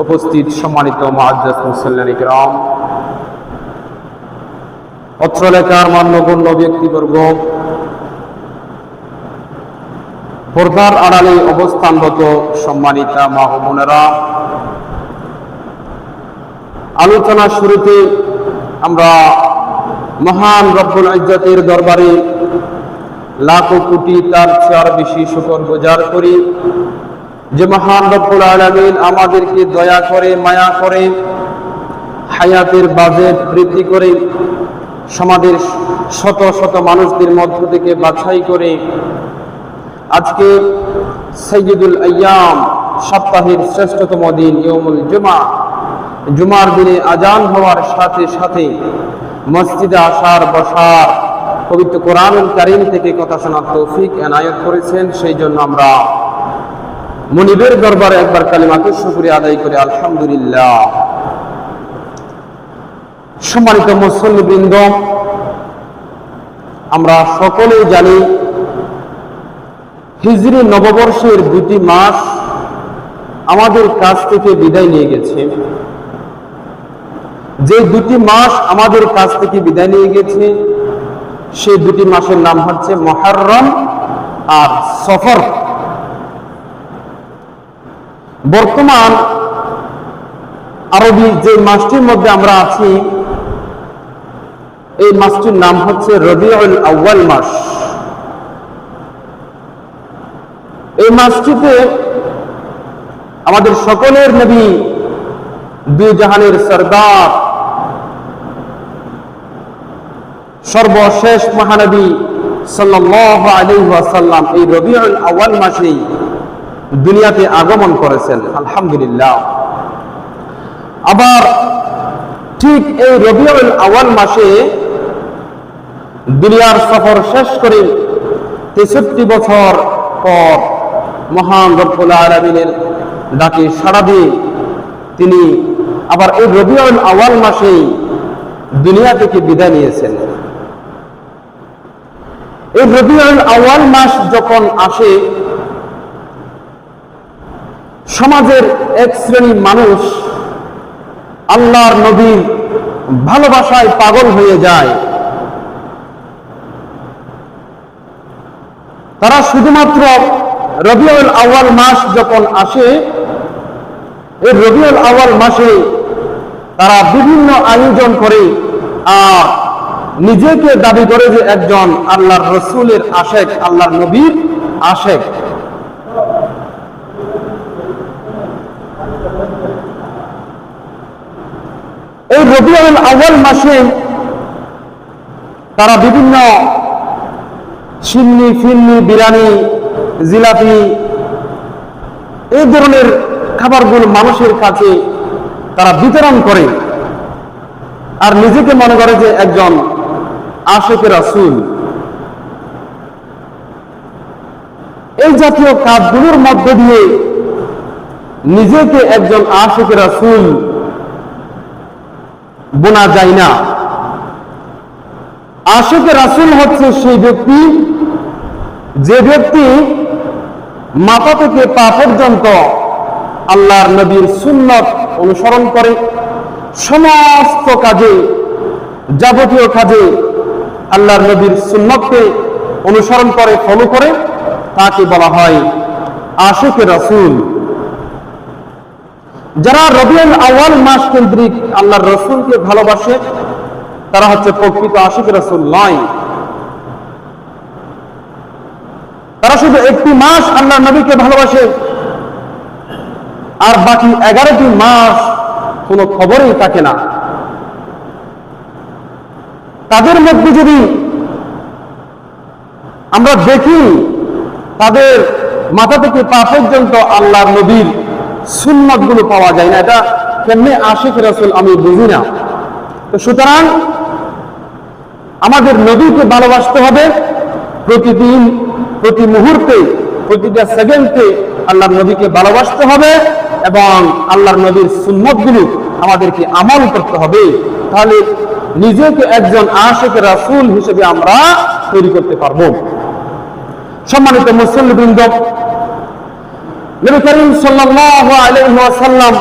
উপস্থিত সম্মানিত মুআজ্জাজ মুসল্লিয়ান কিরাম, অত্র এলাকার মান্যগণ্য ব্যক্তিবর্গ, পর্দার আড়ালে অবস্থানরত সম্মানিতা মা ও বোনেরা, আলোচনা শুরুতে আমরা মহান রব্বুল ইজ্জতের দরবারে লাখো কোটি তার চেয়ে বেশি শুকর গুজার করি যে মহান রব্বুল আলামিন আমাদেরকে দয়া করে, মায়া করে, হায়াতের বাজেট বৃদ্ধি করে সমাজের শত শত মানুষদের মধ্য থেকে বাছাই করে আজকে সাইয়্যিদুল আইয়াম, সপ্তাহের শ্রেষ্ঠতম দিন ইয়াউমুল জুমা, জুমার দিনে আজান হওয়ার সাথে সাথে মসজিদে আসার, বসার, পবিত্র কোরআনুল কারীম থেকে কথা শোনার তৌফিক এনায়েত করেছেন। সেই জন্য আমরা মুনিবের দরবারে একবার কালিমাতুশ শুকরিয়া আদায় করে আলহামদুলিল্লাহ। সম্মানিত মুসল্লিবৃন্দ, আমরা সকলেই জানি হিজরি নববর্ষের 2টি মাস আমাদের কাছ থেকে বিদায় নিয়ে গেছে। যে 2টি মাস আমাদের কাছ থেকে বিদায় নিয়ে গেছে সেই 2টি মাসের নাম হচ্ছে মুহররম আর সফর। বর্তমান আরবি যে মাসটির মধ্যে আমরা আছি এই মাসটির নাম হচ্ছে রবিউল আউয়াল মাস। এই মাসটিতে আমাদের সকলের নবী, দুই জাহানের সরদার, সর্বশেষ মহানবী সাল্লাল্লাহু আলাইহি ওয়াসাল্লাম এই রবিউল আউয়াল মাসেই দুনিয়াতে আগমন করেছেন, আলহামদুলিল্লাহ। আবার ঠিক এই রবিউল আউয়াল মাসে দুনিয়ার সফর শেষ করে 63 বছর পর মহান রব্বুল আলামিনের ডাকে সাড়া দিয়ে তিনি আবার এই রবিউল আউয়াল মাসেই দুনিয়া থেকে বিদায় নিয়েছেন। এই রবিউল আউয়াল মাস যখন আসে, সমাজের এক শ্রেণীর মানুষ আল্লাহর নবীর ভালোবাসায় পাগল হয়ে যায়। তারা শুধুমাত্র রবিউল আউয়াল মাস যখন আসে, এই রবিউল আউয়াল মাসে তারা বিভিন্ন আয়োজন করে আর নিজেকে দাবি করে যে একজন আল্লাহর রাসূলের আশেক, আল্লাহর নবীর আশেক। এই রবিউল আউয়াল মাসে তারা বিভিন্ন সিন্নি, ফিন্নি, বিরিয়ানি, জিলাপি এই ধরনের খাবারগুলো মানুষের কাছে তারা বিতরণ করে আর নিজেকে মনে করে যে একজন আশেকে রাসূল। এই জাতীয় কাজগুলোর মধ্য দিয়ে নিজেকে একজন আশেকে রাসূল বোনা যায় না। আশেকে রাসূল হচ্ছে সেই ব্যক্তি যে ব্যক্তি মাথা থেকে পা পর্যন্ত আল্লাহর নবীর সুন্নাত অনুসরণ করে, সমস্ত কাজে, যাবতীয় কাজে আল্লাহর নবীর সুন্নাতকে অনুসরণ করে, ফলো করে, তাকে বলা হয় আশেকে রাসূল। যারা রবিউল আউয়াল মাস কেন্দ্রিক আল্লাহর রাসূলকে ভালোবাসে তারা হচ্ছে প্রকৃত আশিকে রাসূল নয়। তারা শুধু একটি মাস আল্লাহর নবীকে ভালোবাসে আর বাকি 11টি মাস কোনো খবরই থাকে না। তাদের মধ্যে যদি আমরা দেখি তাদের মাথা থেকে পা পর্যন্ত আল্লাহর নবীর সুন্নাত গুলো পাওয়া যায় না, এটা কেমনে আশিক রাসূল আমি বুঝি না। তো সুতরাং আমাদের নবীকে ভালোবাসতে হবে। প্রতিদিন, প্রতি মুহূর্তে, প্রতিটা সেকেন্ডে আল্লাহর নবীকে ভালোবাসতে হবে এবং আল্লাহর নবীর সুন্নাতগুলো আমাদেরকে আমল করতে হবে। তাহলে নিজেকে একজন আশিক রাসূল হিসেবে আমরা তৈরি করতে পারবো। সম্মানিত মুসল্লিবৃন্দ, নবী করিম সাল্লাল্লাহু আলাইহি ওয়াসাল্লাম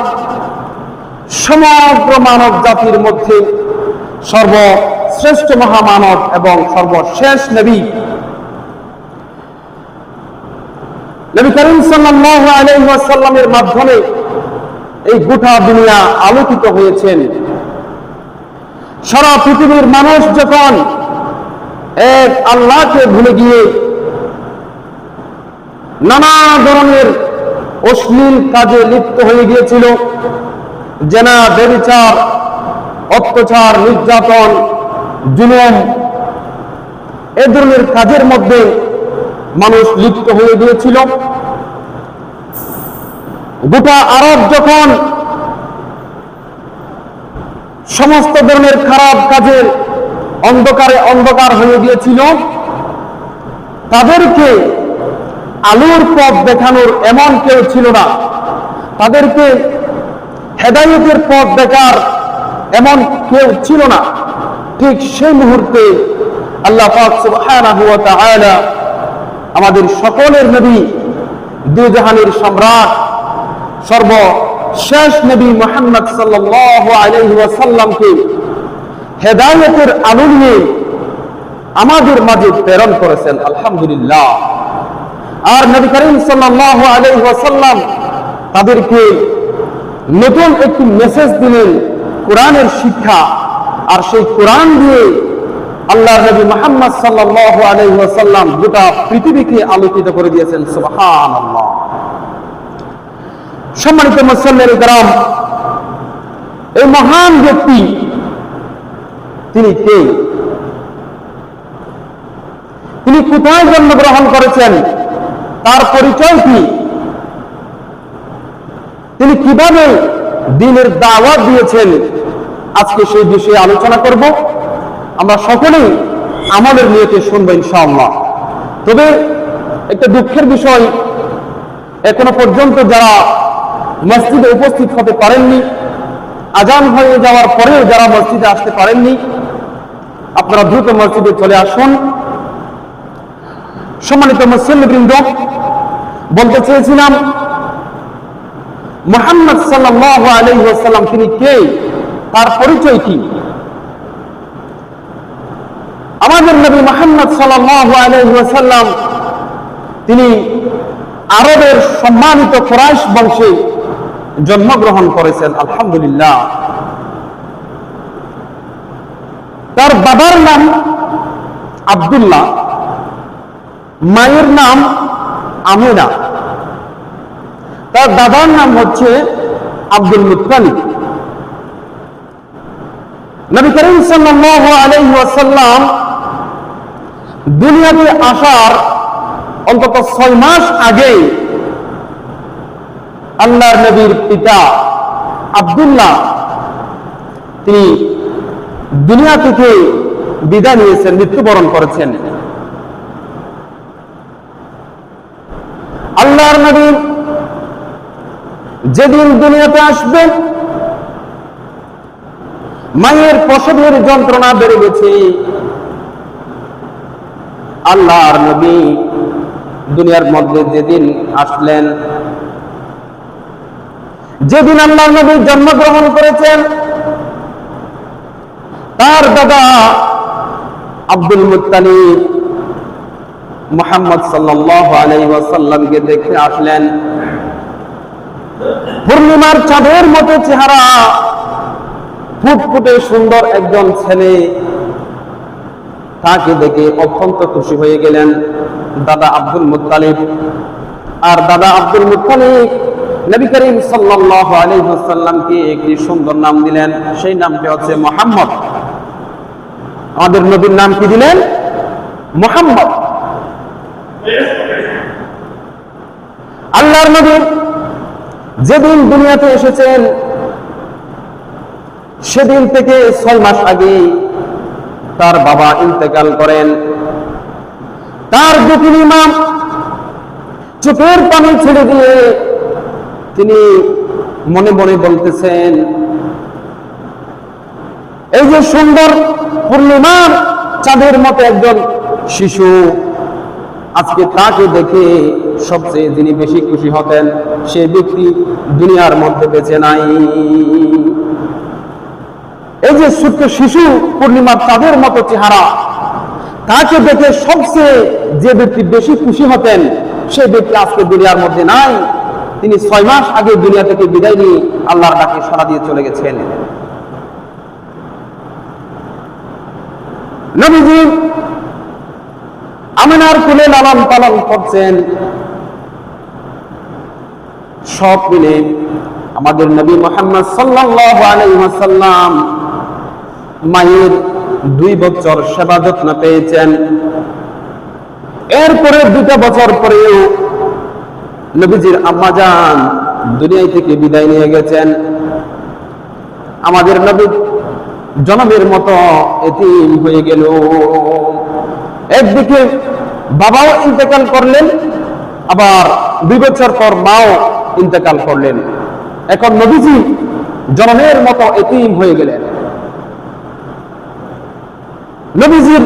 সমগ্র মানব জাতির মধ্যে সর্বশ্রেষ্ঠ মহামানব এবং সর্বশেষ নবী। নবী করিম সাল্লাল্লাহু আলাইহি ওয়াসাল্লামের মাধ্যমে এই গোটা দুনিয়া আলোকিত হয়েছেন। সারা পৃথিবীর মানুষ যখন এক আল্লাহকে ভুলে গিয়ে নানা ধরনের অশ্লীল কাজে লিপ্ত হয়ে গিয়েছিল, জেনা, ব্যভিচার, অত্যাচার, নির্যাতন, জুলুম, এ ধরনের কাজের মধ্যে মানুষ লিপ্ত হয়ে গিয়েছিল। গোটা আরব যখন সমস্ত ধরনের খারাপ কাজের অন্ধকারে অন্ধকার হয়ে গিয়েছিল, তাদেরকে আলোর পথ দেখানোর এমন কেউ ছিল না, তাদেরকে হেদায়েতের পথ দেখার এমন কেউ ছিল না। ঠিক সেই মুহূর্তে আল্লাহ পাক সুবহানাহু ওয়া তাআলা আমাদের সকলের নবী, দুই জাহানের সম্রাট, সর্বশেষ নবী মুহাম্মদ সাল্লাল্লাহু আলাইহি ওয়াসাল্লামকে হেদায়েতের আলো নিয়ে আমাদের মাঝে প্রেরণ করেছেন। আলহামদুলিল্লাহ। আর নবী করিম সাল্লাল্লাহু আলাইহি ওয়াসাল্লাম তাদেরকে নতুন একটি মেসেজ দিলেন, কোরআনের শিক্ষা। আর সেই কোরআন দিয়ে আল্লাহর নবী মুহাম্মদ সাল্লাল্লাহু আলাইহি ওয়াসাল্লাম গোটা পৃথিবীকে আলোকিত করে দিয়েছেন। সুবহানাল্লাহ। সম্মানিত মুসল্লির কিরাম, এই মহান ব্যক্তি তিনি কে? তিনি কোথায় জন্মগ্রহণ করেছেন? তার পরিচয় কি? তিনি কিভাবে দ্বীনের দাওয়াত দিয়েছেন? আজকে সেই বিষয়ে আলোচনা করব। আমরা সকলেই আমলের নিয়তে শুনবো ইনশাআল্লাহ। তবে একটা দুঃখের বিষয়, এখনো পর্যন্ত যারা মসজিদে উপস্থিত হতে পারেননি, আজান হয়ে যাওয়ার পরেও যারা মসজিদে আসতে পারেননি, আপনারা দ্রুত মসজিদে চলে আসুন। সম্মানিত মুসল্লিবৃন্দ, বলতে চেয়েছিলাম মুহাম্মদ সাল্লাল্লাহু আলাইহি ওয়াসাল্লাম তিনি কে, তার পরিচয় কি? আমাদের নবী মুহাম্মদ সাল্লাল্লাহু আলাইহি ওয়াসাল্লাম তিনি আরবের সম্মানিত কুরাইশ বংশে জন্মগ্রহণ করেছেন। আলহামদুলিল্লাহ। তার বাবার নাম আব্দুল্লাহ, মায়ের নাম আমিনা, তার দাদার নাম হচ্ছে আব্দুল মুত্তালিব। নবী করিম সাল্লাল্লাহু আলাইহি ওয়াসাল্লাম দুনিয়াতে আসার অন্তত 6 মাস আগে আল্লাহর নবীর পিতা আব্দুল্লাহ তিনি দুনিয়া থেকে বিদায় নিয়েছেন, মৃত্যুবরণ করেছেন। আল্লাহর নবী যেদিন দুনিয়াতে আসবেন, মায়ের প্রসবের যন্ত্রণা বেড়ে গেছে। আল্লাহর নবী দুনিয়ার মধ্যে যেদিন আসলেন, যেদিন আল্লাহর নবী জন্মগ্রহণ করেছেন, তার দাদা আব্দুল মুত্তালিব মুহাম্মদ সাল্লাল্লাহু আলাইহি ওয়াসাল্লামকে দেখতে আসলেন। পূর্ণিমার চাঁদের মতো চেহারা, ফুটফুটে সুন্দর একজন ছেলে। তাকে দেখে অত্যন্ত খুশি হয়ে গেলেন দাদা আব্দুল মুত্তালিব। আর দাদা আব্দুল মুত্তালিব নবী করিম সাল্লাল্লাহু আলাইহি ওয়াসাল্লামকে একটি সুন্দর নাম দিলেন। সেই নামটি হচ্ছে মুহাম্মদ। আমাদের নবীর নাম কি দিলেন? মুহাম্মদ। আল্লাহর নবী যেদিন দুনিয়াতে এসেছেন, সেদিন থেকে 6 মাস আগে তার বাবা ইন্তেকাল করেন। তার দুটি মা চোখের পানি ছেড়ে দিয়ে তিনি মনে মনে বলতেছেন, এই যে সুন্দর পূর্ণিমার চাঁদের মতো একজন শিশু, আজকে তাকে দেখে সবচেয়ে যিনি বেশি খুশি হতেন সেই ব্যক্তি দুনিয়ার মধ্যে বেঁচে নাই। এই যে ছোট্ট শিশু পূর্ণিমার চাঁদের মতো চেহারা, তাকে দেখে সবচেয়ে যে ব্যক্তি বেশি খুশি হতেন সেই ব্যক্তি আজকে দুনিয়ার মধ্যে নাই। তিনি 6 মাস আগে দুনিয়া থেকে বিদায় নিয়ে আল্লাহর ডাকে সাড়া দিয়ে চলে গেছেন। নবীজি আমিনার কোলে লালন পালন করছেন। সব মিলে আমাদের নবী মুহাম্মদ সাল্লাল্লাহু আলাইহি ওয়াসাল্লাম মায়ের 2 বছর সেবা যত্ন পেয়েছেন। এরপরে 2টা বছর পরেও নবীজির আম্মা জান দুনিয়া থেকে বিদায় নিয়ে গেছেন। আমাদের নবী জনমের মতো এতিম হয়ে গেল। একদিকে বাবাও ইন্তেকাল করলেন, আবার 2 বছর পর মাও ইন্তেকাল করলেন। এখন নবীজি জনমের মতো এতিম হয়ে গেলেন। নবীজির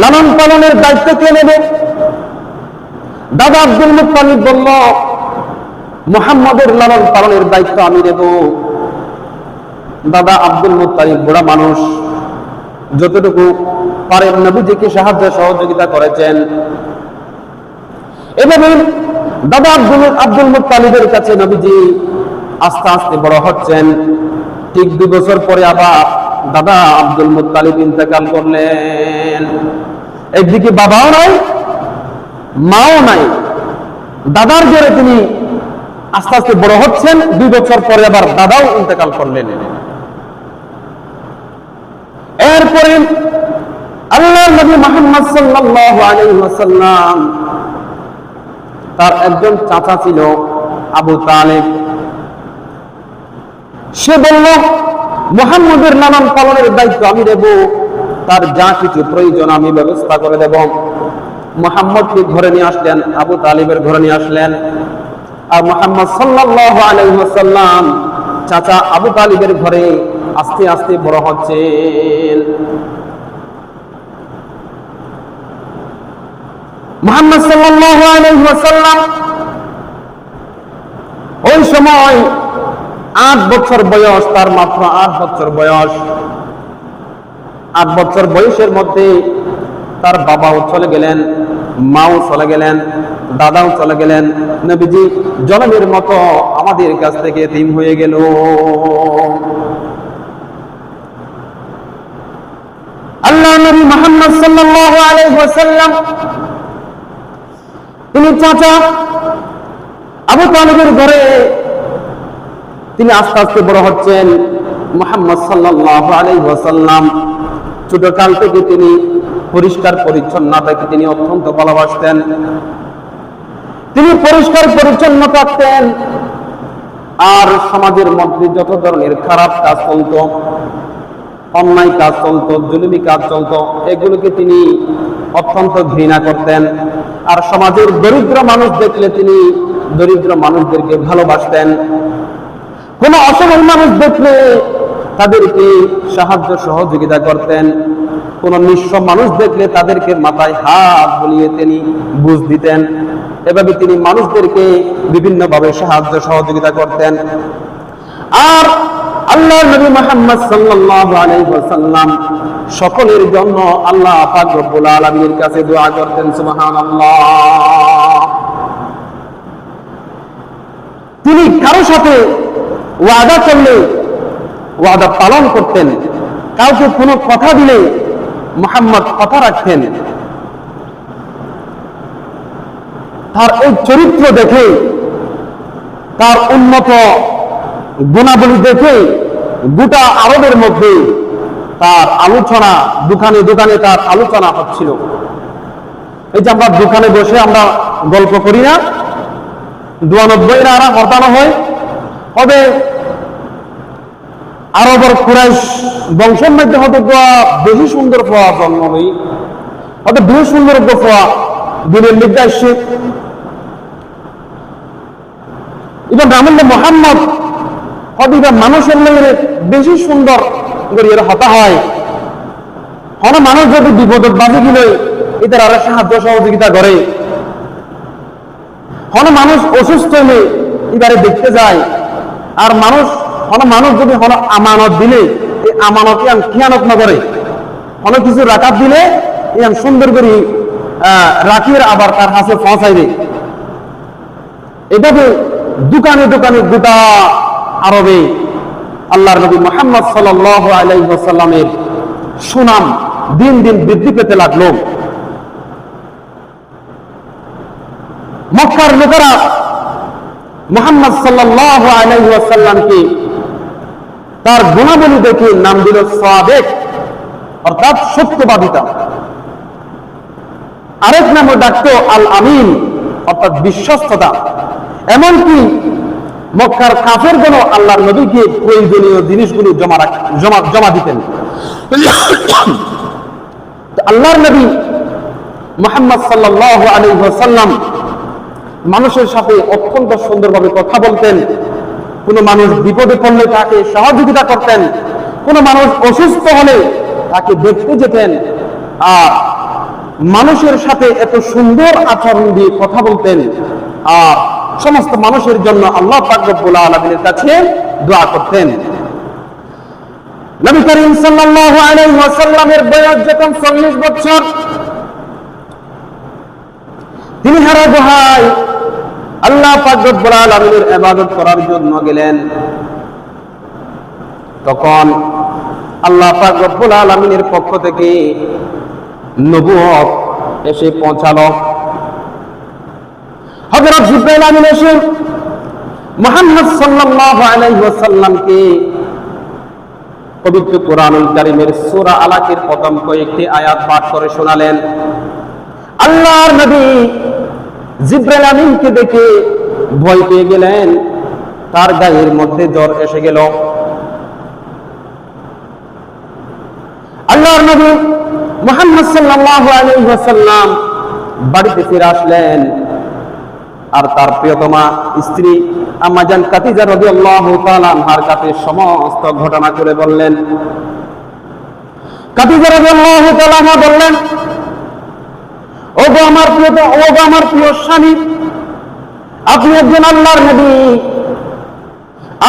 লালন পালনের দায়িত্ব কে নেবে? দাদা আব্দুল মুত্তালিব বলল, মুহাম্মদের লালন পালনের দায়িত্ব আমি নেব। দাদা আব্দুল মুত্তালিব বুড়া মানুষ, যতটুকু পারেন নবীজিকে সাহায্য সহযোগিতা করেছেন। এভাবে দাদা আব্দুল মুত্তালিবের কাছে নবীজি আস্তে আস্তে বড় হচ্ছেন। ঠিক 2 বছর পরে আবার দাদা আব্দুল মুত্তালিব ইন্তেকাল করলেন। একদিকে বাবাও নাই, মাও নাই, দাদার জোরে তিনি আস্তে আস্তে বড় হচ্ছেন। 2 বছর পরে আবার দাদাও ইন্তেকাল করলেন। এরপরে আল্লাহর নবী মুহাম্মদ সাল্লাল্লাহু আলাইহি ওয়াসাল্লাম তার একজন চাচা ছিল আবু তালেব। সে বলল, মুহাম্মদের লালন পালনের দায়িত্ব আমি নেব, তার যা কিছু প্রয়োজন আমি ব্যবস্থা করে দেব। মুহাম্মদকে ঘরে নিয়ে আসলেন, আবু তালিবের ঘরে নিয়ে আসলেন। আর মুহাম্মদ সাল্লাল্লাহু আলাইহি ওয়াসাল্লাম চাচা আবু তালিবের ঘরে আস্তে আস্তে বড় হচ্ছেন। মুহাম্মদ সাল্লাল্লাহু আলাইহি ওয়াসাল্লাম ওই সময় 8 বছর বয়স, তার মাত্র 8 বছর বয়স। 8 বছর বয়সের মধ্যে তার বাবাও চলে গেলেন, মাও চলে গেলেন, দাদাও চলে গেলেন। নবীজি জনমের মতো আমাদের কাছ থেকে এতিম হয়ে গেল। আল্লাহ নবী মুহাম্মদ সাল্লাল্লাহু আলাইহি ওয়াসাল্লাম তিনি চাচা আবু তালিবের ঘরে তিনি আস্তে আস্তে বড় হচ্ছেন। মুহাম্মদ সাল্লাল্লাহু আলাইহি ওয়াসাল্লাম ছোটকাল থেকে তিনি পরিষ্কার পরিচ্ছন্নতাকে তিনি অত্যন্ত ভালোবাসতেন। তিনি পরিষ্কার পরিচ্ছন্ন থাকতেন। আর সমাজের মধ্যে যত ধরনের খারাপ কাজ চলতো, অন্যায় কাজ চলতো, জুলুমি কাজ চলতো, এগুলোকে তিনি অত্যন্ত ঘৃণা করতেন। আর সমাজের দরিদ্র মানুষ দেখলে তিনি দরিদ্র মানুষদেরকে ভালোবাসতেন। কোন অসহায় মানুষ দেখলে তাদেরকে সাহায্য সহযোগিতা করতেন। কোন নিঃস্ব মানুষ দেখলে তাদেরকে মাথায় হাত বুলিয়ে তিনি বুঝ দিতেন। এভাবে তিনি মানুষদেরকে বিভিন্নভাবে সাহায্য সহযোগিতা করতেন। আর আল্লাহর নবী মুহাম্মদ সাল্লাল্লাহু আলাইহি ওয়াসাল্লাম সকলের জন্য আল্লাহ পাক রব্বুল আলামিনের কাছে দোয়া করতেন, সুবহানাল্লাহ। তিনি কারো সাথে ওয়াদা করলে ওয়াদা পালন করতেন। কাউকে কোনো কথা দিলে মুহাম্মদ কথা রাখতেন। তার এই চরিত্র দেখে, তার উন্নত গুণাবলী দেখে গোটা আরবের মধ্যে তার আলোচনা, দোকানে দোকানে তার আলোচনা হচ্ছিল। এই যে আমরা দোকানে বসে আমরা গল্প করি না, 92 আরা হরতানো হয়, তবে আরবের কুরাইশ বংশের মধ্যে হয়তো বেশি সুন্দর ফোয়া জন্ম হই, হয়তো বেশি সুন্দর ফোয়া দিনের মধ্যে আসছে। এবার রামুল্লাহ মোহাম্মদ হয়তো মানুষের মধ্যে বেশি সুন্দর এর হতা হয়। হন মানুষ যদি বিপদের বাজে গেলে এদের আরো সাহায্য সহযোগিতা করে। কোনো মানুষ অসুস্থ হলে এবারে দেখতে যায়, আর কোনো মানুষ যদি কোনো আমানত দিলে এই আমানত খেয়ানত না করে, কোনো কিছু রাখাত দিলে সুন্দর করে রাখিয়ে আবার তার হাতে পৌঁছাইবে। এভাবে দোকানে দোকানে গোটা আরবে আল্লাহর নবী মুহাম্মদ সাল্লাল্লাহু আলাইহি ওয়াসাল্লামের সুনাম দিন দিন বৃদ্ধি পেতে লাগলো। মক্কার লোকেরা মুহাম্মদ সাল্লাল্লাহু আলাইহি ওয়াসাল্লামকে তার গুণাবলী দেখে নাম দিল সাদেক, অর্থাৎ সত্যবাদিতা। আরেক নামও ডাকতো আল আমিন, অর্থাৎ বিশ্বস্ততা। এমনকি মক্কার কাফেরগণ আল্লাহর নবীকে প্রয়োজনীয় জিনিসগুলো জমা দিতেন। আল্লাহর নবী মুহাম্মদ সাল্লাল্লাহু আলাইহি ওয়াসাল্লাম মানুষের সাথে অত্যন্ত সুন্দরভাবে কথা বলতেন। কোনো মানুষ বিপদে পড়লে তাকে সহযোগিতা করতেন, কোনো মানুষ অসুস্থ হলে তাকে দেখতে যেতেন, আর মানুষের সাথে এত সুন্দর আচরণ দিয়ে কথা বলতেন, আর সমস্ত মানুষের জন্য আল্লাহ পাক রব্বুল আলামিনের কাছে দোয়া করতেন। নবী করিম সাল্লাল্লাহু আলাইহি ওয়াসাল্লামের বয়স যখন 40 বছর, তিনি হারা গুহায় আল্লাহ পাক রব্বুল আলামিনের ইবাদত করার জন্য গেলেন। তখন আল্লাহ পাক রব্বুল আলামিনের পক্ষ থেকে নবুয়ত এসে পৌঁছালো। হযরত জিবরাইল আমিন এসে মুহাম্মদ সাল্লাল্লাহু আলাইহি ওয়াসাল্লামকে পবিত্র কোরআনুল কারীমের সূরা আলাকের প্রথম কয়েকটি আয়াত পাঠ করে শোনালেন। আল্লাহর নবী জিবরাইল আমিনকে দেখে ভয় পেয়ে গেলেন, তার গায়ের মধ্যে জ্বর এসে গেল। আল্লাহর নবী মুহাম্মদ সাল্লাল্লাহু আলাইহি ওয়াসাল্লাম বাড়িতে ফিরে আসলেন, আর তার প্রিয়তমা স্ত্রী আম্মা জান খাদিজা রাদিয়াল্লাহু তাআলা আনহার কাছে সমস্ত ঘটনা করে বললেন। খাদিজা রাদিয়াল্লাহু তাআলা আনহা বললেন, ওগো আমার প্রিয় স্বামী, আপনি একজন আল্লাহর নবী,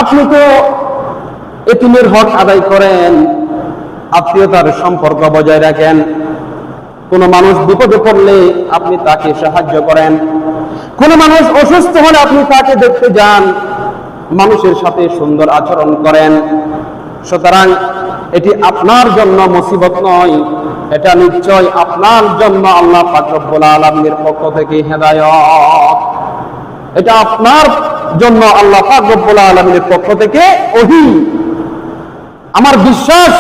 আপনি তো এতিমের হক আদায় করেন, আত্মীয়তার সম্পর্ক বজায় রাখেন, কোন মানুষ বিপদে পড়লে আপনি তাকে সাহায্য করেন, কোন মানুষ অসুস্থ হলে আপনি তাকে দেখতে যান, মানুষের সাথে সুন্দর আচরণ করেন। সুতরাং এটি আপনার জন্য মুসিবত নয়, এটা নিশ্চয় আপনার জন্য আল্লাহ পাক রব্বুল আলামিনের পক্ষ থেকে হেদায়েত। এটা আপনার জন্য আল্লাহ পাক রব্বুল আলামিনের পক্ষ থেকে ওহী। আমার বিশ্বাস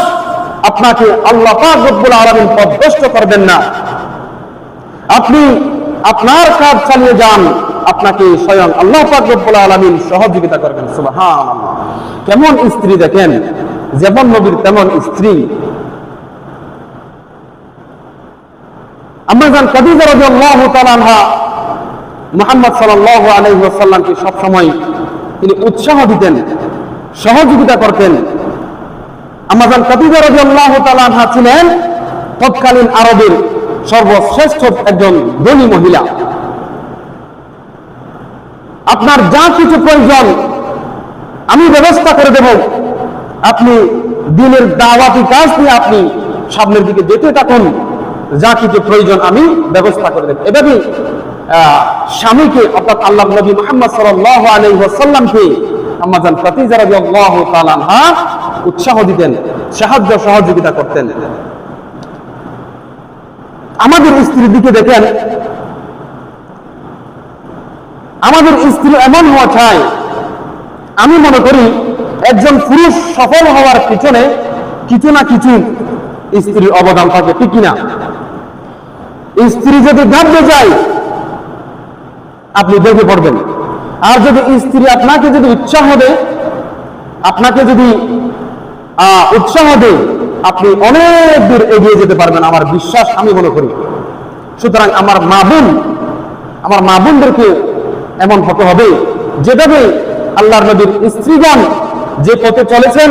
আপনাকে আল্লাহ পাক রব্বুল আলামিন পথভ্রষ্ট করবেন না। আপনি আপনার কাজ চালিয়ে যান, আপনাকে স্বয়ং আল্লাহ পাক রব্বুল আলামিন সহযোগিতা করবেন। সুবহানাল্লাহ। কেমন স্ত্রী দেখেন, যেমন নবীর তেমন স্ত্রী। আম্মা জান খাদিজা রাদিয়াল্লাহু তাআলা আনহা মুহাম্মদ সাল্লাল্লাহু আলাইহি ওয়াসাল্লামকে সব সময় তিনি উৎসাহ দিতেন, সহযোগিতা করতেন। আম্মা জান খাদিজা রাদিয়াল্লাহু তাআলা আনহা ছিলেন তৎকালীন আরবের সর্বশ্রেষ্ঠ একজন ধনী মহিলা। আপনার যা কিছু প্রয়োজন আমি ব্যবস্থা করে দেব, আপনি দিনের দাওয়াতি কাজ নিয়ে আপনি সামনের দিকে যেতে থাকুন, যা কিছু প্রয়োজন আমি ব্যবস্থা করে দেব। এভাবে স্বামীকে অর্থাৎ আল্লাহর নবী মুহাম্মদ সাল্লাল্লাহু আলাইহি ওয়াসাল্লামকে আম্মা জান খাদিজা রাদিয়াল্লাহু তাআলা আনহা উৎসাহ দিতেন, সাহায্য সহযোগিতা করতেন। আমাদের স্ত্রীর দিকে দেখেন, আমাদের স্ত্রী এমন হওয়া চাই। আমি মনে করি একজন পুরুষ সফল হওয়ার পিছনে কিছু না কিছু স্ত্রীর অবদান থাকে, ঠিক কিনা? স্ত্রী যদি গাবড়ে যায় আপনি দেখে পড়বেন, আর যদি স্ত্রী আপনাকে যদি উৎসাহ দেয়, আপনাকে যদি উৎসাহ দেয়, আপনি অনেক দূর এগিয়ে যেতে পারবেন, আমার বিশ্বাস, আমি মনে করি। সুতরাং আমার মা বোনদেরকে এমন হতে হবে যেভাবে আল্লাহর নবীর স্ত্রীগণ যে পথে চলেছেন,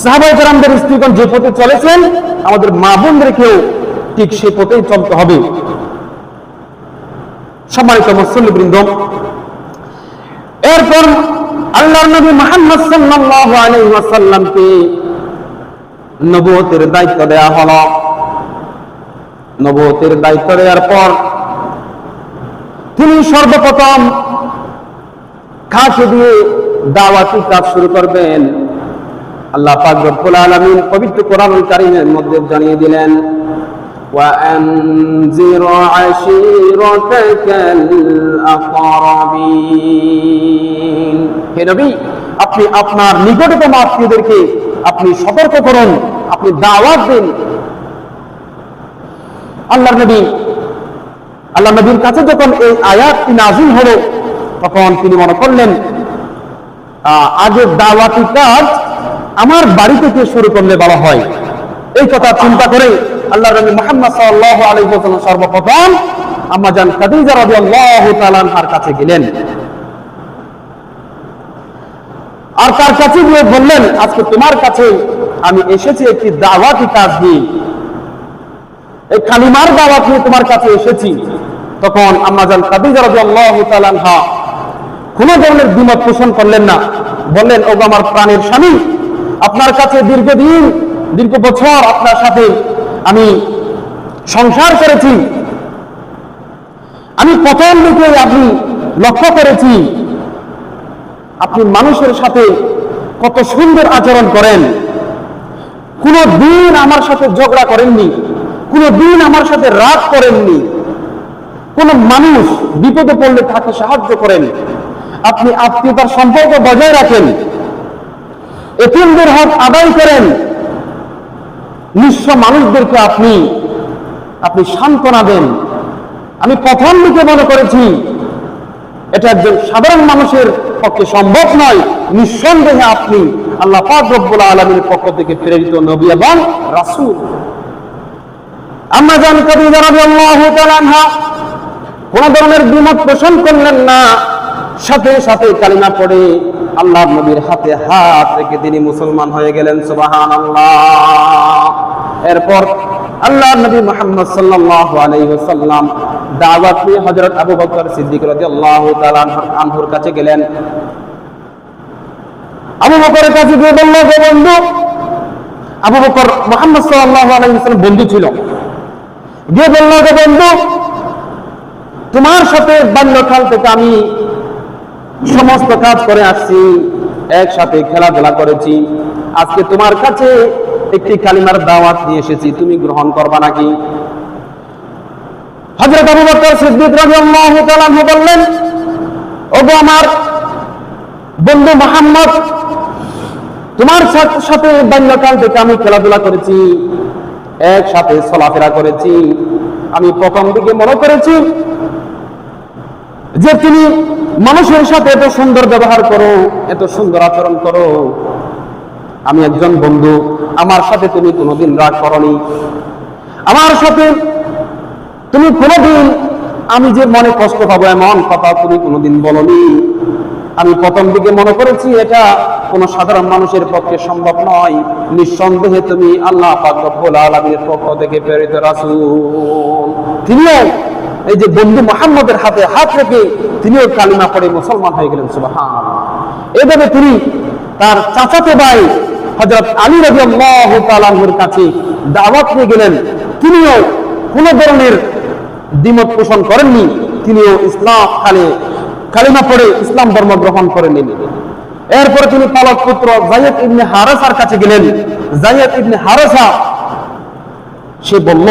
সাহাবায়ে কেরামদের স্ত্রীগণ যে পথে চলেছেন, আমাদের মা বোনদেরকেও ঠিক সেই পথেই চলতে হবে। সম্মানিত মুসল্লিবৃন্দ, এরপর আল্লাহর নবী মুহাম্মদ সাল্লাল্লাহু আলাইহি ওয়াসাল্লামকে নবুয়তের দায়িত্ব দেয়া হলো। নবুয়তের দায়িত্ব দেওয়ার পর তিনি সর্বপ্রথম কাছে দিয়ে দাওয়াতি কাজ শুরু করবেন। আল্লাহ পাক রব্বুল আলামিন পবিত্র কোরআনুল কারীমের মধ্যে জানিয়ে দিলেন, وأنذر عشيرتك الأقربين। হে নবী, আপনি আপনার নিকটতম আত্মীয়দেরকে আপনি সতর্ক করুন, আপনি দাওয়াত দিন। আল্লাহ নবীর কাছে যখন এই আয়াতটি নাযিল হলো, তখন তিনি মনে করলেন আগে দাওয়াতি কাজ আমার বাড়ি থেকে শুরু করলে ভালো হয়। এই কথা চিন্তা করে আল্লাহর নবী মুহাম্মদ সাল্লাল্লাহু আলাইহি ওয়াসাল্লাম সর্বপ্রথম আম্মা জান খাদিজা রাদিয়াল্লাহু তাআলা আনহার কাছে গেলেন। আর তার কাছে গিয়ে বললেন, আজকে তোমার কাছে আমি এসেছি একটি দাওয়াতি কাজ নিয়ে, এই কালিমার দাওয়াত নিয়ে তোমার কাছে এসেছি। তখন আম্মা জান খাদিজা রাদিয়াল্লাহু তাআলা আনহা কোনো ধরনের দ্বিমত পোষণ করলেন না, বললেন, ওগো আমার প্রাণের স্বামী, আপনার কাছে দীর্ঘ বছর আপনার সাথে আমি সংসার করেছি। আমি প্রথম দিকে আপনি লক্ষ্য করেছি আপনি মানুষের সাথে কত সুন্দর আচরণ করেন, কোনো দিন আমার সাথে ঝগড়া করেননি, কোনো দিন আমার সাথে রাগ করেননি, কোন মানুষ বিপদে পড়লে তাকে সাহায্য করেন, আপনি আত্মীয়তার সম্পর্ক বজায় রাখেন, এতিমদের হক আদায় করেন, নিঃস্ব মানুষদেরকে আপনি সান্ত্বনা দেন। আমি প্রথম দিকে মনে করেছি এটা একজন সাধারণ মানুষের পক্ষে সম্ভব নয়, নিঃসন্দেহে আপনি আল্লাহ পাক রব্বুল আলামিনের পক্ষ থেকে প্রেরিত নবী এবং রাসূল। আম্মা জান খাদিজা রাদিয়াল্লাহু তাআলা আনহা কোন ধরনের দ্বিমত পোষণ করলেন না, সাথে সাথে কালিমা পড়ে আল্লাহর নবীর হাতে হাত রেখে তিনি মুসলমান হয়ে গেলেন। সুবহানাল্লাহ। এরপর আল্লাহর নবী মুহাম্মদ সাল্লাল্লাহু আলাইহি ওয়াসাল্লাম দাওয়াত নিয়ে হযরত আবু বকর সিদ্দিক রাদিয়াল্লাহু তাআলা আনহুর কাছে গেলেন। আবু বকরের কাছে গিয়ে বলল, হে বন্ধু, আবু বকর মুহাম্মদ সাল্লাল্লাহু আলাইহি ওয়াসাল্লাম বন্ধু ছিল, গিয়ে বলল, হে বন্ধু, তোমার সাথে বাল্যকাল থেকে আমি সমস্ত কাজ করে আসছি, একসাথে খেলাধুলা করেছি, আজকে তোমার কাছে একটি কালিমার দাওয়াত নিয়ে এসেছি, তুমি গ্রহণ করবা নাকি? হযরত আবু বকর সিদ্দিক রাদিয়াল্লাহু তাআলা আনহু বললেন, ওগো আমার বন্ধু মুহাম্মদ, তোমার সাথে বাল্যকাল থেকে আমি খেলাধুলা করেছি, একসাথে চলাফেরা করেছি, আমি প্রথম দিকে মনে করেছি যে তুমি মানুষের সাথে এত সুন্দর ব্যবহার করো, এত সুন্দর আচরণ করো, আমি একজন বন্ধু, আমার সাথে তুমি কোনোদিন রাগ করনি, আমার সাথে তুমি কোনোদিন আমি যে মনে কষ্ট পাবো এমন কথা তুমি কোনোদিন বলনি। আমি প্রথম দিকে মনে করেছি এটা কোনো সাধারণ মানুষের পক্ষে সম্ভব নয়, নিঃসন্দেহে তুমি আল্লাহ পাক রব্বুল আলামিনের পক্ষ থেকে প্রেরিত রাসূল। তিনিও এই যে বন্ধু মুহাম্মদের হাতে হাত রেখে তিনিও কালিমা পড়ে মুসলমান হয়ে গেলেন। সুবহানাল্লাহ। এভাবে তিনি তার চাচাতো ভাই হযরত আলী রাদিয়াল্লাহু তাআলা আনহুর কাছে দাওয়াত নিয়ে গেলেন। তিনিও কোন ধরনের দ্বিমত পোষণ করেননি, তিনিও কালিমা পড়ে ইসলাম ধর্ম গ্রহণ করে নিলেন। এরপরে তিনি পালক পুত্র যায়েদ ইবনে হারেসার কাছে গেলেন। যায়েদ ইবনে হারেসা সে বলল,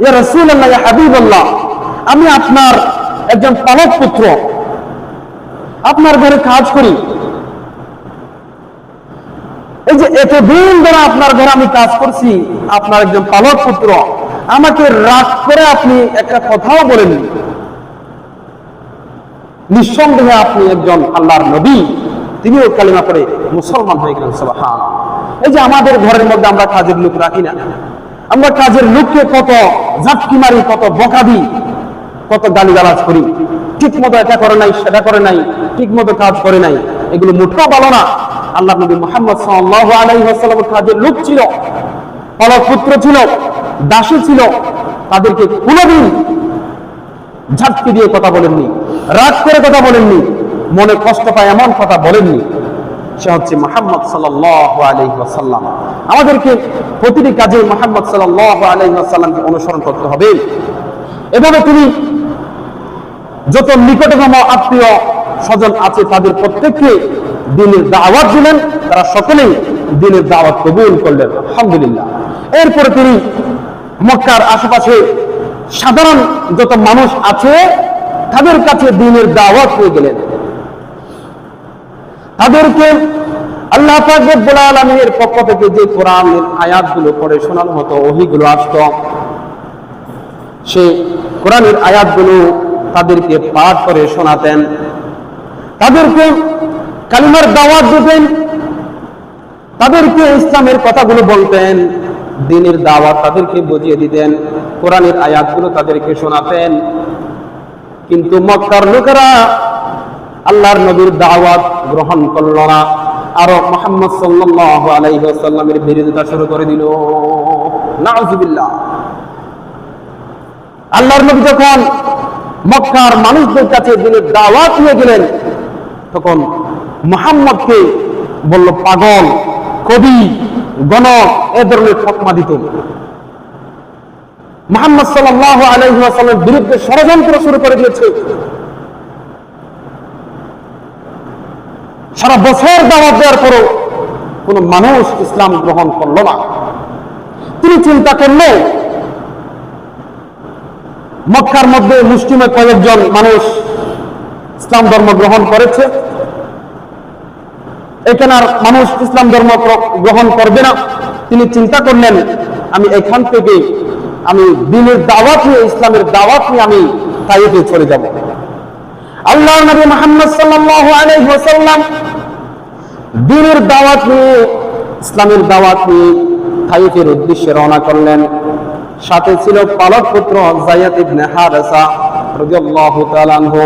ইয়া রাসূলুল্লাহ, ইয়া হাবিবাল্লাহ, আমি আপনার একজন পালক পুত্র, আপনার ঘরে কাজ করি, এই যে এতদিন ধরে আপনার ঘরে আমি কাজ করছি, আপনার একজন পালক পুত্র, আমাকে রাগ করে আপনি একটা কথাও বলেননি, নিঃসন্দেহে আপনি একজন আল্লাহর নবী। তিনিও কালিমা পড়ে মুসলমান হয়ে গেলেন। সুবহানাল্লাহ। এই যে আমাদের ঘরের মধ্যে আমরা কাজের লোক রাখি না, আমরা কাজের লোককে কত ঝাটকি মারি, কত বকা দিই, কত গালিগালাজ করি, ঠিক মতো এটা করে নাই, সেটা করে নাই, ঠিক মতো কাজ করে নাই, এগুলো মুঠেও ভালো না। আল্লাহ নবী মুহাম্মদ সাল্লাল্লাহু আলাইহি ওয়াসাল্লাম কাজের লোক ছিল, পালক পুত্র ছিল, দাসী ছিল, তাদেরকে কোনোদিন ঝাটকি দিয়ে কথা বলেননি, রাগ করে কথা বলেননি, মনে কষ্ট পায় এমন কথা বলেননি। সে হচ্ছে মুহাম্মদ সাল্লাল্লাহু আলাইহি ওয়াসাল্লাম। আমাদেরকে প্রতিটি কাজে মুহাম্মদ সাল্লাল্লাহু আলাইহি ওয়াসাল্লামকে অনুসরণ করতে হবে। এভাবে তিনি যত নিকটতম আত্মীয় স্বজন আছে তাদের প্রত্যেককে দ্বীনের দাওয়াত দিলেন, তারা সকলেই দ্বীনের দাওয়াত কবুল করলেন, আলহামদুলিল্লাহ। এরপরে তিনি মক্কার আশেপাশে সাধারণ যত মানুষ আছে তাদের কাছে দ্বীনের দাওয়াত হয়ে গেলেন। তাদেরকে আল্লাহ পাক রব্বুল আলামিনের পক্ষ থেকে যে কোরআনের আয়াতগুলো পড়ে শোনানো হতো, ওহীগুলো আসতো, সেই কোরআনের আয়াতগুলো তাদেরকে পাঠ করে শোনাতেন, তাদেরকে কালিমার দাওয়াত দিতেন, তাদেরকে ইসলামের কথাগুলো বলতেন, দ্বীনের দাওয়াত তাদেরকে বুঝিয়ে দিতেন, কোরআনের আয়াতগুলো তাদেরকে শোনাতেন। কিন্তু মক্কার লোকেরা আল্লাহর নবীর দাওয়াত গ্রহণ করল না, আরো মুহাম্মদ সাল্লাল্লাহু আলাইহি ওয়াসাল্লামের বিরোধিতা শুরু করে দিল। নাউযুবিল্লাহ। আল্লাহর নবী যখন মক্কার মানুষদের কাছে দ্বীনের দাওয়াত নিয়ে গেলেন, তখন মুহাম্মদকে বলল পাগল, কবি, গণক, এ ধরনের তকমা দিত। মুহাম্মদ সাল্লাল্লাহু আলাইহি ওয়াসাল্লামের বিরুদ্ধে ষড়যন্ত্র শুরু করে দিয়েছে। সারা বছর দাওয়াত দেওয়ার পরও কোন মানুষ ইসলাম গ্রহণ করল না। তিনি চিন্তা করলেন মক্কার মধ্যে মুসলিমে কয়েকজন মানুষ ইসলাম ধর্ম গ্রহণ করেছে, এখানে আর মানুষ ইসলাম ধর্ম গ্রহণ করবে না। তিনি চিন্তা করলেন আমি এখান থেকে আমি দ্বীনের দাওয়াত নিয়ে, ইসলামের দাওয়াত নিয়ে আমি তাইফে চলে যাব। আল্লাহর নবী মুহাম্মদ সাল্লাল্লাহু আলাইহি ওয়াসাল্লাম দ্বীনের দাওয়াত নিয়ে, ইসলামের দাওয়াত নিয়ে তাইফের উদ্দেশ্যে রওনা করলেন। সাথে ছিল পালক পুত্র যায়েদ ইবনে হারেসা রাদিয়াল্লাহু তাআলা আনহু।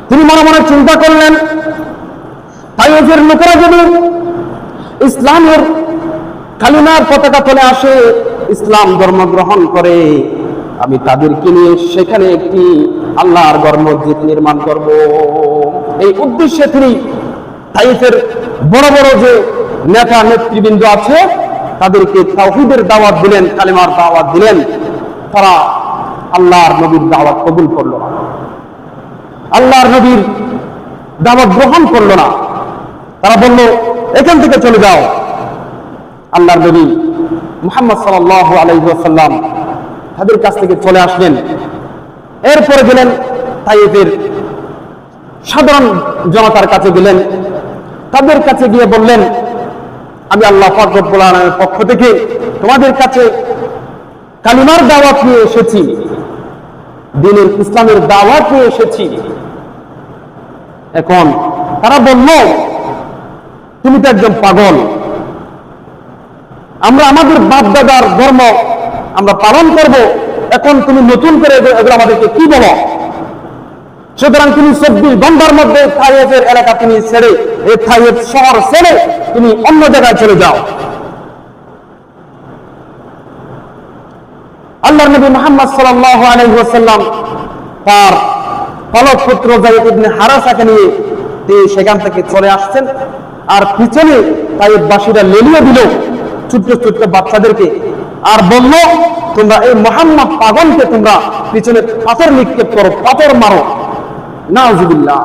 তিনি মনে মনে চিন্তা করলেন তাইফের লোকেরা যদি ইসলামের কালিমার পতাকা তলে আসে, ইসলাম ধর্ম গ্রহণ করে, আমি তাদেরকে নিয়ে সেখানে একটি আল্লাহর ঘর মসজিদ নির্মাণ করব। এই উদ্দেশ্যে তিনি তাইফের বড় বড় যে নেতা নেতৃবৃন্দ আছে তাদেরকে তাওহীদের দাওয়াত দিলেন, কালিমার দাওয়াত দিলেন। তারা আল্লাহর নবীর দাওয়াত কবুল করল না, আল্লাহর নবীর দাওয়াত গ্রহণ করল না। তারা বলল এখান থেকে চলে যাও। আল্লাহর নবী মুহাম্মদ সাল্লাল্লাহু আলাইহি ওয়াসাল্লাম তাদের কাছ থেকে চলে আসলেন। এরপরে গেলেন তাইফের সাধারণ জনতার কাছে গেলেন, তাদের কাছে গিয়ে বললেন আমি আল্লাহ পাক রব্বুল আলামিনের পক্ষ থেকে তোমাদের কাছে কালিমার দাওয়াত নিয়ে এসেছি, দ্বীনের ইসলামের দাওয়াত নিয়ে এসেছি। এখন তারা বলল তুমি তো একজন পাগল, আমরা আমাদের বাপ দাদার ধর্ম আমরা পালন করব, এখন তুমি নতুন করে এগুলো আমাদেরকে কি বলো? সুতরাং তুমি 24 ঘন্টার মধ্যে তাইফের এলাকা তুমি ছেড়ে, এই তাইফ শহর ছেড়ে তুমি অন্য জায়গায় চলে যাও। আল্লাহর নবী মুহাম্মদ সাল্লাল্লাহু আলাইহি ওয়াসাল্লাম তার পালক পুত্র যায়েদ ইবনে হারেসাকে নিয়ে তিনি সেখান থেকে চলে আসছেন। আর পিছনে তাইফবাসীরা লেলিয়ে দিল ছোট্ট ছোট্ট বাচ্চাদেরকে, আর বলল তোমরা এই মুহাম্মদ পাগলকে তোমরা পিছনে পাথর নিক্ষেপ করো, পাথর মারো। নাউযুবিল্লাহ।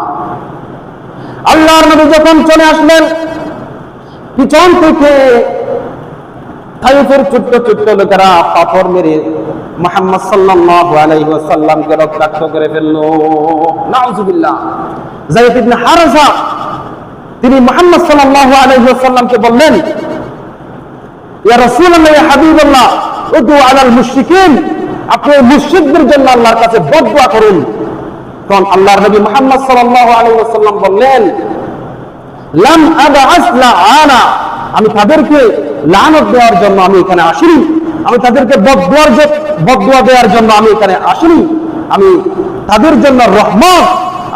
আল্লাহর নবী যখন চলে আসলেন, পিছন থেকে তাইফের ছোট্ট ছোট্ট লোকেরা পাথর মেরে মুহাম্মদ সাল্লাল্লাহু আলাইহি ওয়াসাল্লামকে রক্তাক্ত করে ফেলল। নাউযুবিল্লাহ। যায়েদ ইবনে হারেসা তিনি মুহাম্মদ সাল্লাল্লাহু আলাইহি ওয়াসাল্লামকে বললেন ইয়া রাসূলুল্লাহ, ইয়া হাবিবাল্লাহ, উদু আলাল মুশরিকিন, আপনি মুশরিকদের জন্য আল্লাহর কাছে বদদুয়া করুন। তখন আল্লাহর নবী মুহাম্মদ সাল্লাল্লাহু আলাইহি ওয়াসাল্লাম বললেন লাম আবআস লাআনা, আমি তাদেরকে লানত দেওয়ার জন্য আমি এখানে আসিনি, আমি তাদেরকে বদদুয়া দেওয়ার জন্য আমি এখানে আসিনি, আমি তাদের জন্য রহমত,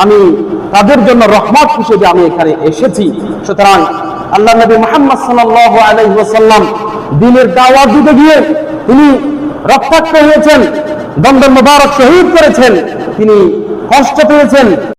আমি তাদের জন্য রহমত হিসেবে আমি এখানে এসেছি। সুতরাং আল্লাহ নবী মুহাম্মদ সাল্লাল্লাহু আলাইহি ওয়াসাল্লাম দ্বীনের দাওয়াত দিতে গিয়ে তিনি রক্তাক্ত হয়েছেন, দমদম মোবারক শহীদ করেছেন, তিনি কষ্ট পেয়েছেন।